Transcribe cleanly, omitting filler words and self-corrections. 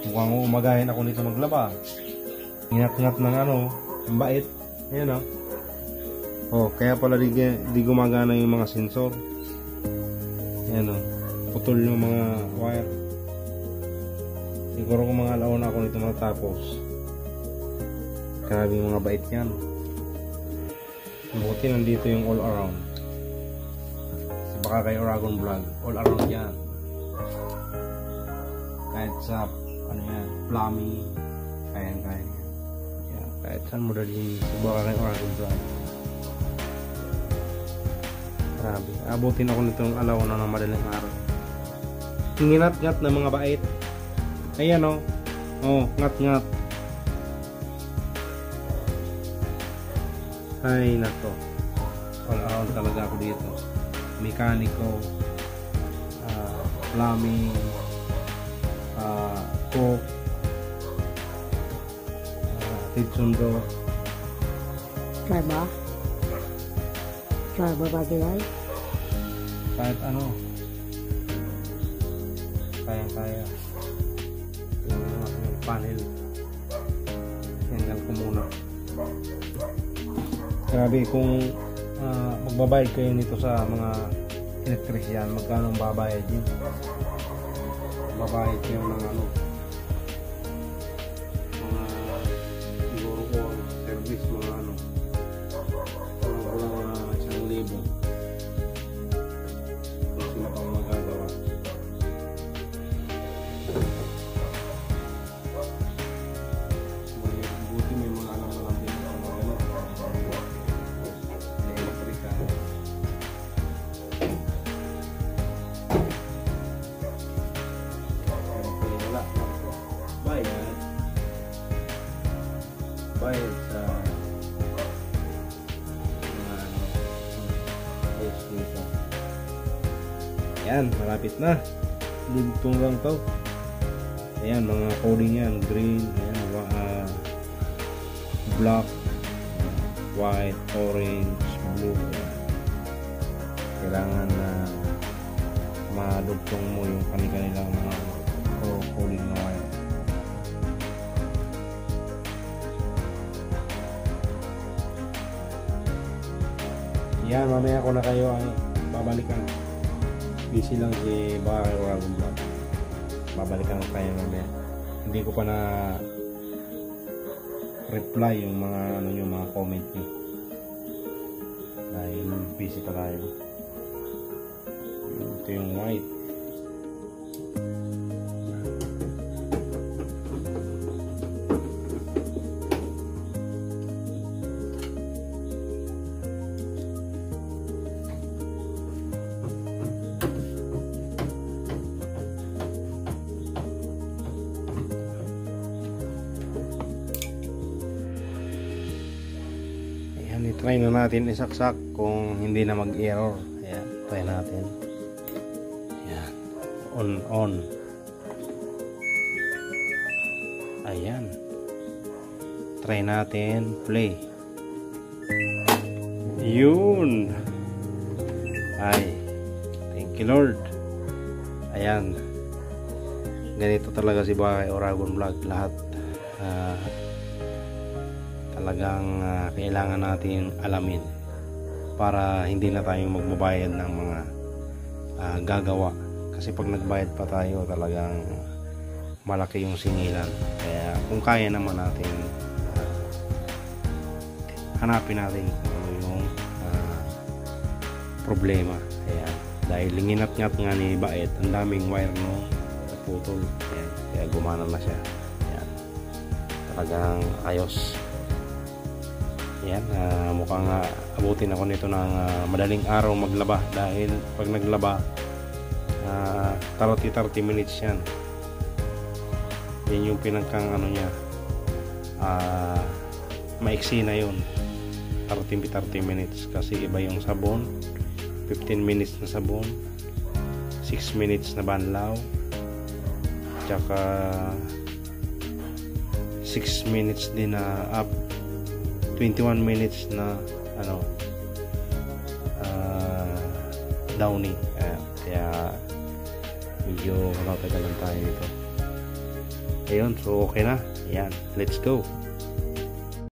Mukhang umagahin ako nito maglaba. Ngat-ngat ng ano, ang bait. Ayan o. Oh, kaya pala di gumagana yung mga sensor. Ayan o. Putol yung mga wire. Siguro kung mga alauna ako nito matapos. Grabe yung mga bait yan. Buti nandito yung all around. Baka kay Oragon Vlog, all around yan. Kahit sa ano yan, plumbing, kaya. Yan, kahit saan mo dalhin, baka kay Oragon Vlog. Grabe, abutin ako nitong alaw na ng madaling araw. Nginat-ngat na mga bait. Ayan o. Oh, ngat-ngat. Ay nako, all around talaga ako dito. Mekaniko, plumbing, cook, titsundo. Try ba? Try ba bagay? Kahit ano, kaya. Yung panel, hanggang ko muna. Grabe kung magbabayad kayo nito sa mga electrician, magkano ang babayad yun? Babayad kayo ng ano, mga siguro ko service, mga ano, walang 1,000. Kung sila pang magagawa. Buti may mga alam na lang din ang mga ano, bayad sa mga dito. Ayan, malapit na. Lugtong lang to. Ayan, mga coding yan, green, ayan, black, white, orange, blue. Kailangan na madugtong mo yung kanilang mga coding na wire. Yan, mamaya ko na kayo ang babalikan. Busy lang si Baka Oragon Vlog. Babalikan ko kayo mamaya. Hindi ko pa na reply yung mga ano yung mga comment nyo. Dahil busy pa tayo. Ito yung white. I-try na natin isaksak kung hindi na mag-error. Ayan, try natin. Ayan, on. Ayan, try natin play. Yun. Ay, thank you Lord. Ayan, ganito talaga si Baka Oragon Vlog. Lahat talagang kailangan natin alamin para hindi na tayo magbabayad ng mga gagawa, kasi pag nagbayad pa tayo talagang malaki yung singilan. Kaya kung kaya naman natin hanapin natin kung ano yung problema. Ayan, dahil linginat-ngat nga ni Bait, ang daming wire no naputol. Ayan, kaya gumana na siya. Ayan, talagang ayos. Yan, mukhang abutin ako nito ng madaling araw maglaba, dahil pag naglaba 30 minutes yan. Yan yung pinagkang ano niya, maiksi na yun, 30 minutes, kasi iba yung sabon. 15 minutes na sabon, 6 minutes na banlaw, tsaka 6 minutes din na up, 21 minutes na ano, downing. Kaya medyo matatagal tayo dito. Ayun, so okay na. Ayan, let's go.